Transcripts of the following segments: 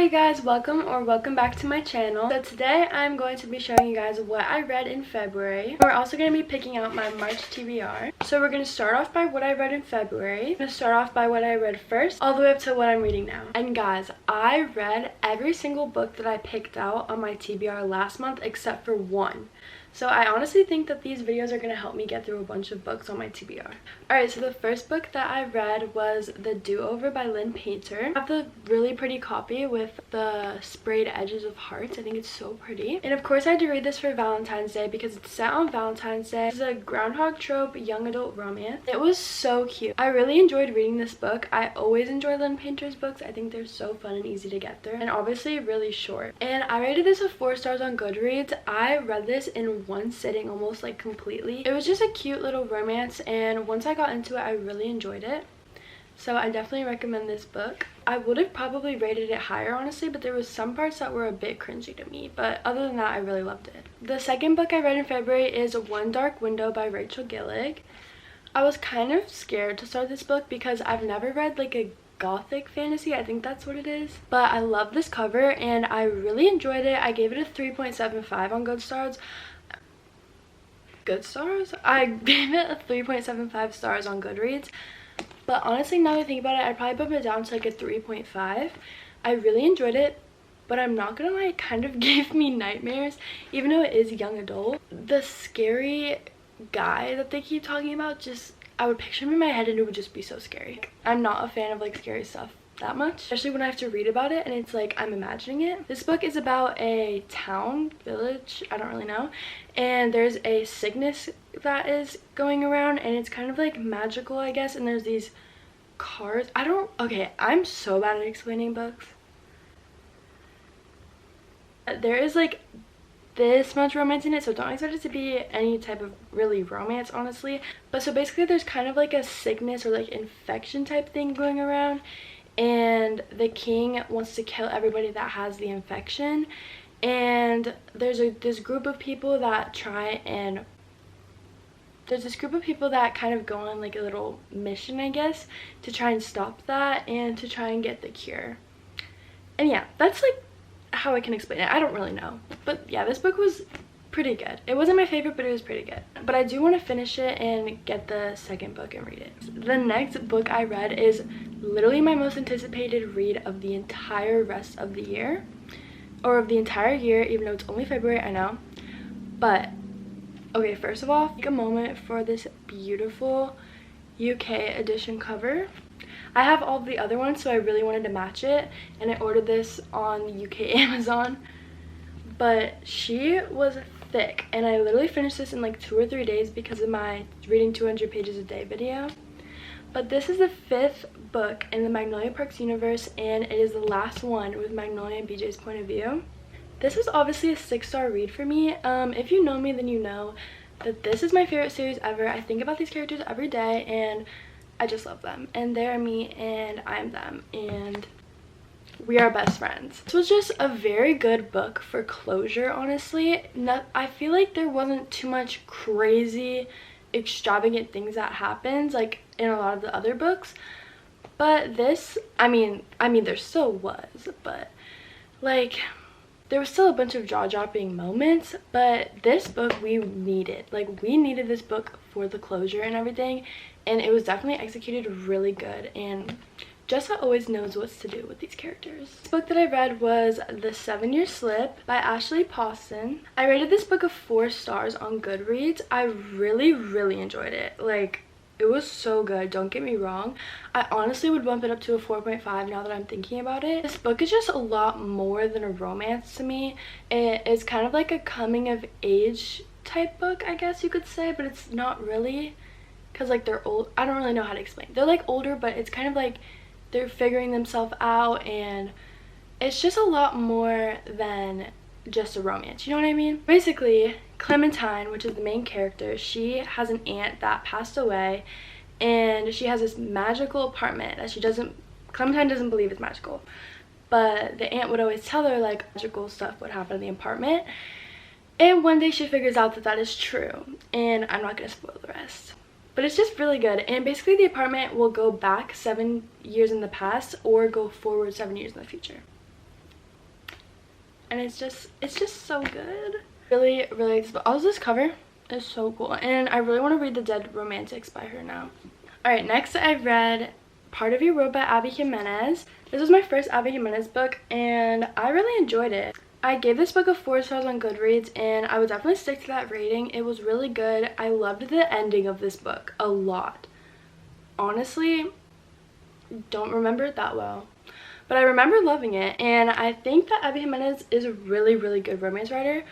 Hi you guys, welcome back to my channel. So today I'm going to be showing you guys what I read in February. We're also going to be picking out my March TBR. So we're going to start off by what I read in February. I'm going to start off by what I read first, all the way up to what I'm reading now. And guys, I read every single book that I picked out on my TBR last month except for one. So I honestly think that these videos are going to help me get through a bunch of books on my TBR. Alright, so the first book that I read was The Do-Over by Lynn Painter. I have the really pretty copy with the sprayed edges of hearts. I think it's so pretty. And of course I had to read this for Valentine's Day because it's set on Valentine's Day. It's a groundhog trope young adult romance. It was so cute. I really enjoyed reading this book. I always enjoy Lynn Painter's books. I think they're so fun and easy to get through. And obviously really short. And I rated this with 4 stars on Goodreads. I read this in one sitting almost like completely. It was just a cute little romance, and once I got into it I really enjoyed it. So I definitely recommend this book. I would have probably rated it higher honestly, but there was some parts that were a bit cringy to me, but other than that I really loved it. The second book I read in February is One Dark Window by Rachel Gillig. I was kind of scared to start this book because I've never read like a gothic fantasy, I think that's what it is, but I love this cover and I really enjoyed it. I gave it a 3.75 on Goodstars. I gave it a 3.75 stars on Goodreads, but honestly now that I think about it I'd probably bump it down to like a 3.5. I really enjoyed it, but I'm not gonna lie, it kind of gave me nightmares even though it is young adult. The scary guy that they keep talking about, just I would picture him in my head and it would just be so scary. I'm not a fan of like scary stuff that much, especially when I have to read about it and it's like I'm imagining it. This book is about a town, village, I don't really know, and there's a sickness that is going around and it's kind of like magical I guess, and there's these cars. Okay, I'm so bad at explaining books. There is like this much romance in it, so don't expect it to be any type of really romance honestly, but so basically there's kind of like a sickness or like infection type thing going around, and the king wants to kill everybody that has the infection, and there's this group of people that kind of go on like a little mission I guess to try and stop that and to try and get the cure. And yeah, that's like how I can explain it. I don't really know, but yeah, this book was pretty good. It wasn't my favorite, but it was pretty good. But I do want to finish it and get the second book and read it. The next book I read is literally my most anticipated read of the entire rest of the year, or of the entire year, even though it's only February, I know. But okay, first of all, take a moment for this beautiful UK edition cover. I have all the other ones, so I really wanted to match it, and I ordered this on UK Amazon. But she was thick, and I literally finished this in like 2 or 3 days because of my reading 200 pages a day video. But this is the 5th book in the Magnolia Parks universe, and it is the last one with Magnolia and BJ's point of view. This was obviously a 6-star read for me. If you know me, then you know that this is my favorite series ever. I think about these characters every day and I just love them, and they're me and I'm them, and we are best friends. This was just a very good book for closure honestly. I feel like there wasn't too much crazy extravagant things that happens like in a lot of the other books, but this, I mean there still was, but like there was still a bunch of jaw-dropping moments, but this book we needed this book for the closure and everything, and it was definitely executed really good, and Jessa always knows what to do with these characters. The book that I read was The 7-Year Slip by Ashley Poston. I rated this book a 4 stars on Goodreads. I really enjoyed it. Like, it was so good, don't get me wrong. I honestly would bump it up to a 4.5 now that I'm thinking about it. This book is just a lot more than a romance to me. It's kind of like a coming of age type book, I guess you could say, but it's not really, because like they're old. I don't really know how to explain. They're like older, but it's kind of like they're figuring themselves out, and it's just a lot more than just a romance, you know what I mean? Basically, Clementine, which is the main character, she has an aunt that passed away, and she has this magical apartment that Clementine doesn't believe is magical, but the aunt would always tell her like magical stuff would happen in the apartment, and one day she figures out that that is true, and I'm not gonna spoil the rest. But it's just really good, and basically the apartment will go back 7 years in the past or go forward 7 years in the future. and it's just so good. Really like this book. Also, this cover is so cool, and I really want to read The Dead Romantics by her now. Alright, next I read Part of You Road by Abby Jimenez. This was my first Abby Jimenez book, and I really enjoyed it. I gave this book a 4 stars on Goodreads, and I would definitely stick to that rating. It was really good. I loved the ending of this book a lot. Honestly, don't remember it that well, but I remember loving it, and I think that Abby Jimenez is a really good romance writer.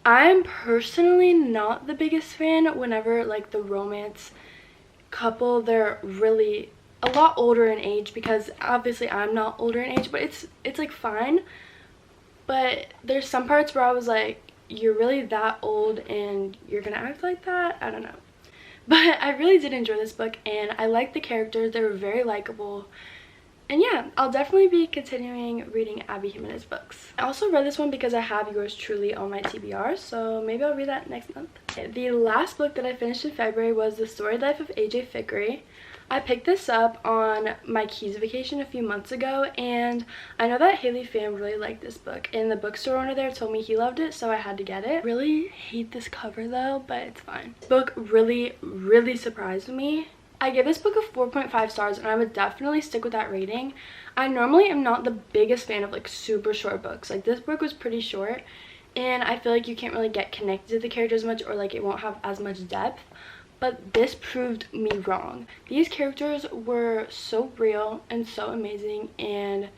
I'm personally not the biggest fan whenever like the romance couple, they're really a lot older in age, because obviously I'm not older in age, but it's like fine. But there's some parts where I was like, you're really that old and you're gonna act like that? I don't know. But I really did enjoy this book, and I liked the characters. They were very likable. And yeah, I'll definitely be continuing reading Abby Jimenez books. I also read this one because I have Yours Truly on my TBR, so maybe I'll read that next month. The last book that I finished in February was The Storied Life of AJ Fikry. I picked this up on my Keys vacation a few months ago, and I know that Haley fan really liked this book, and the bookstore owner there told me he loved it, so I had to get it. Really hate this cover though, but it's fine. This book really surprised me. I gave this book a 4.5 stars, and I would definitely stick with that rating. I normally am not the biggest fan of like super short books. Like, this book was pretty short, and I feel like you can't really get connected to the characters much, or like it won't have as much depth. But this proved me wrong. These characters were so real and so amazing, and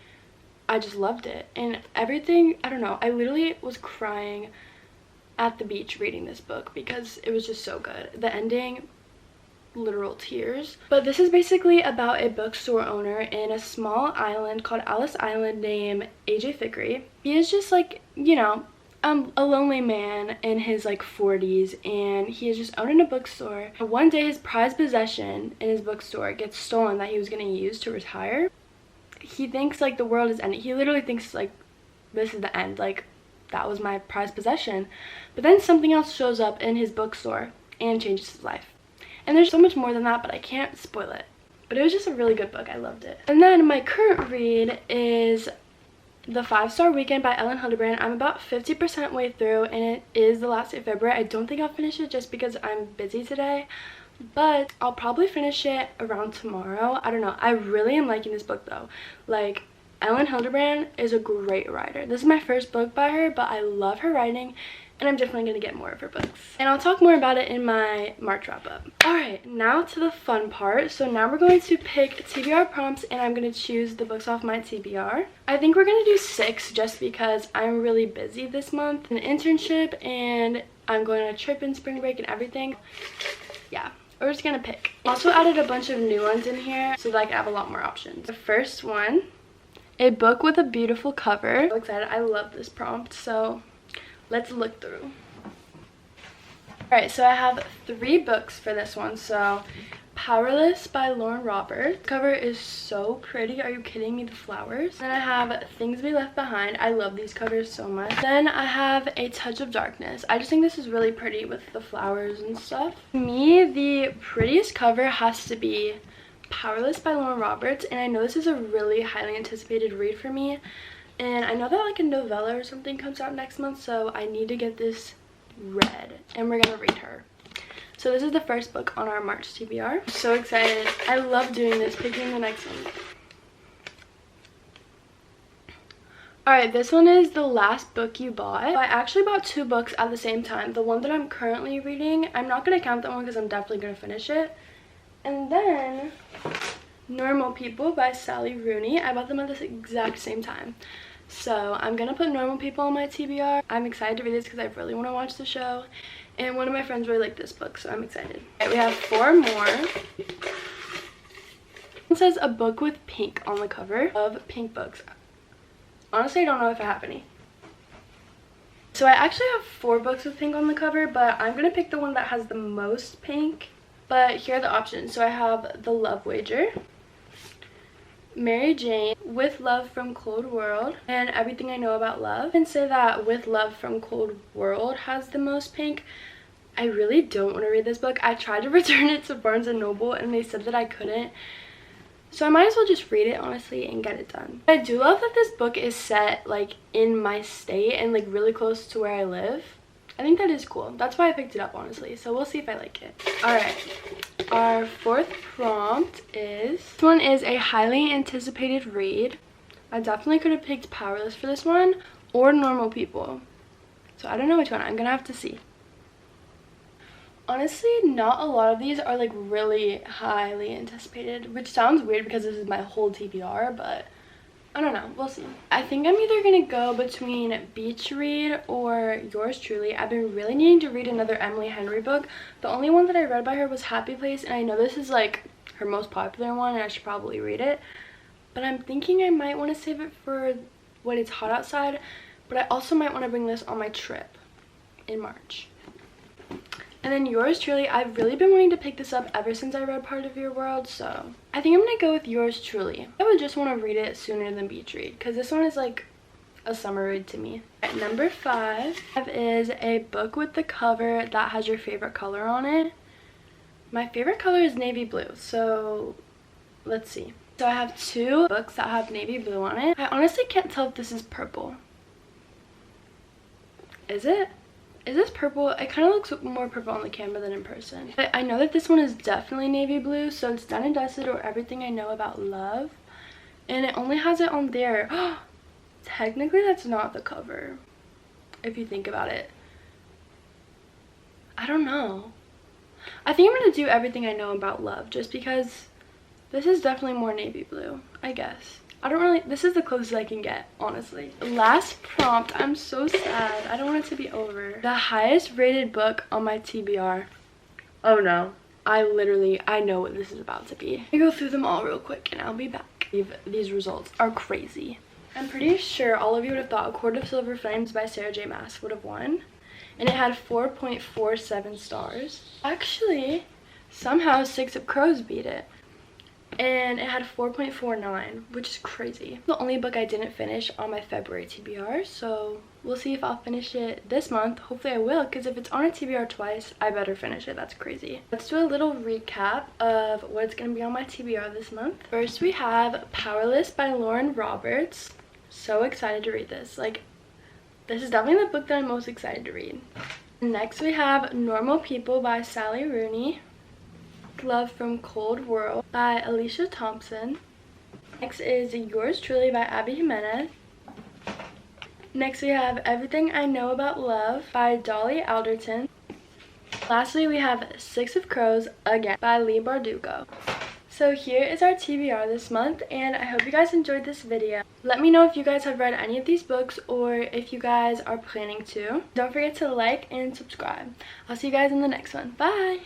I just loved it. And everything, I don't know, I literally was crying at the beach reading this book because it was just so good. The ending, literal tears. But this is basically about a bookstore owner in a small island called Alice Island named AJ Fikry. He is just like, you know, a lonely man in his like 40s, and he is just owning a bookstore. One day his prized possession in his bookstore gets stolen that he was going to use to retire. He thinks like the world is ending. He literally thinks like this is the end, like that was my prized possession. But then something else shows up in his bookstore and changes his life. And there's so much more than that, but I can't spoil it. But it was just a really good book. I loved it. And then my current read is The 5-Star Weekend by Ellen Hildebrand. I'm about 50% way through, and it is the last day of February. I don't think I'll finish it just because I'm busy today, but I'll probably finish it around tomorrow. I don't know. I really am liking this book though. Like, Ellen Hildebrand is a great writer. This is my first book by her, but I love her writing, and I'm definitely going to get more of her books. And I'll talk more about it in my March wrap-up. Alright, now to the fun part. So now we're going to pick TBR prompts, and I'm going to choose the books off my TBR. I think we're going to do 6 just because I'm really busy this month. An internship, and I'm going on a trip in spring break and everything. Yeah, we're just going to pick. Also added a bunch of new ones in here so that I can have a lot more options. The first one, a book with a beautiful cover. I'm so excited. I love this prompt, so let's look through. Alright, so I have 3 books for this one. So, Powerless by Lauren Roberts. The cover is so pretty. Are you kidding me? The flowers. Then I have Things to Be Left Behind. I love these covers so much. Then I have A Touch of Darkness. I just think this is really pretty with the flowers and stuff. To me, the prettiest cover has to be Powerless by Lauren Roberts. And I know this is a really highly anticipated read for me. And I know that like a novella or something comes out next month, so I need to get this read, and we're gonna read her. So this is the first book on our March TBR. I'm so excited. I love doing this, picking the next one. Alright, this one is The Last Book You Bought. I actually bought 2 books at the same time. The one that I'm currently reading, I'm not gonna count that one because I'm definitely gonna finish it. And then Normal People by Sally Rooney. I bought them at the exact same time. So I'm gonna put Normal People on my TBR. I'm excited to read this because I really want to watch the show, and one of my friends really liked this book, so I'm excited. Right, we have 4 more. It says a book with pink on the cover. Of pink books. Honestly, I don't know if I have any. So I actually have 4 books with pink on the cover, but I'm gonna pick the one that has the most pink. But here are the options. So I have The Love Wager, Mary Jane, With Love from Cold World, and Everything I Know About Love. I can say that With Love from Cold World has the most pink. I really don't want to read this book. I tried to return it to Barnes & Noble, and they said that I couldn't. So I might as well just read it, honestly, and get it done. I do love that this book is set like in my state and like really close to where I live. I think that is cool. That's why I picked it up, honestly. So we'll see if I like it. All right. Our fourth prompt is, this one is a highly anticipated read. I definitely could have picked Powerless for this one or Normal People. So I don't know which one. I'm gonna have to see. Honestly, not a lot of these are like really highly anticipated, which sounds weird because this is my whole TBR, but I don't know. We'll see. I think I'm either gonna go between Beach Read or Yours Truly. I've been really needing to read another Emily Henry book. The only one that I read by her was Happy Place, and I know this is like her most popular one and I should probably read it. But I'm thinking I might want to save it for when it's hot outside, but I also might want to bring this on my trip in March. And then Yours Truly, I've really been wanting to pick this up ever since I read Part of Your World, so I think I'm gonna go with Yours Truly. I would just want to read it sooner than Beach Read, because this one is like a summer read to me. At number 5 is a book with the cover that has your favorite color on it. My favorite color is navy blue, so let's see. So I have 2 books that have navy blue on it. I honestly can't tell if this is purple. Is it? Is this purple? It kind of looks more purple on the camera than in person. But I know that this one is definitely navy blue. So it's Done and Dusted, or Everything I Know About Love. And it only has it on there. Technically, that's not the cover, if you think about it. I don't know. I think I'm going to do Everything I Know About Love, just because this is definitely more navy blue, I guess. I don't really, this is the closest I can get, honestly. Last prompt, I'm so sad. I don't want it to be over. The highest rated book on my TBR. Oh no. I know what this is about to be. I go through them all real quick and I'll be back. These results are crazy. I'm pretty sure all of you would have thought A Court of Silver Flames by Sarah J Maas would have won. And it had 4.47 stars. Actually, somehow Six of Crows beat it. And it had 4.49, which is crazy. The only book I didn't finish on my February TBR, so we'll see if I'll finish it this month. Hopefully I will, because if it's on a TBR twice, I better finish it. That's crazy. Let's do a little recap of what's going to be on my TBR this month. First, we have Powerless by Lauren Roberts. So excited to read this. Like, this is definitely the book that I'm most excited to read. Next, we have Normal People by Sally Rooney. Love from Cold World by Alicia Thompson. Next is Yours Truly by Abby Jimenez. Next we have Everything I Know About Love by Dolly Alderton. Lastly, we have Six of Crows again by Leigh Bardugo. So here is our TBR this month, and I hope you guys enjoyed this video. Let me know if you guys have read any of these books or if you guys are planning to. Don't forget to like and subscribe. I'll see you guys in the next one. Bye!